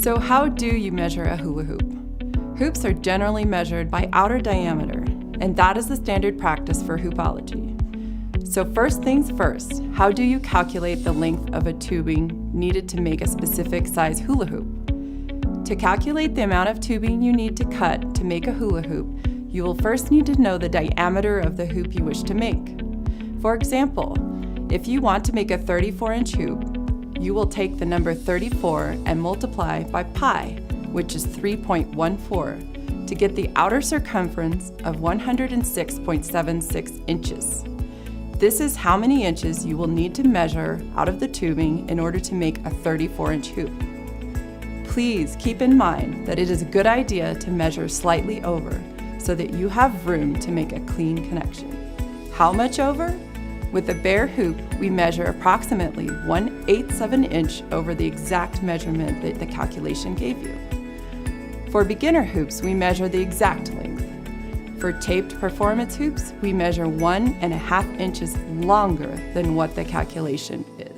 So how do you measure a hula hoop? Hoops are generally measured by outer diameter, and that is the standard practice for hoopology. So first things first, how do you calculate the length of a tubing needed to make a specific size hula hoop? To calculate the amount of tubing you need to cut to make a hula hoop, you will first need to know the diameter of the hoop you wish to make. For example, if you want to make a 34-inch hoop, you will take the number 34 and multiply by pi, which is 3.14, to get the outer circumference of 106.76 inches. This is how many inches you will need to measure out of the tubing in order to make a 34-inch hoop. Please keep in mind that it is a good idea to measure slightly over so that you have room to make a clean connection. How much over? With a bare hoop, we measure approximately 1/8 of an inch over the exact measurement that the calculation gave you. For beginner hoops, we measure the exact length. For taped performance hoops, we measure 1.5 inches longer than what the calculation is.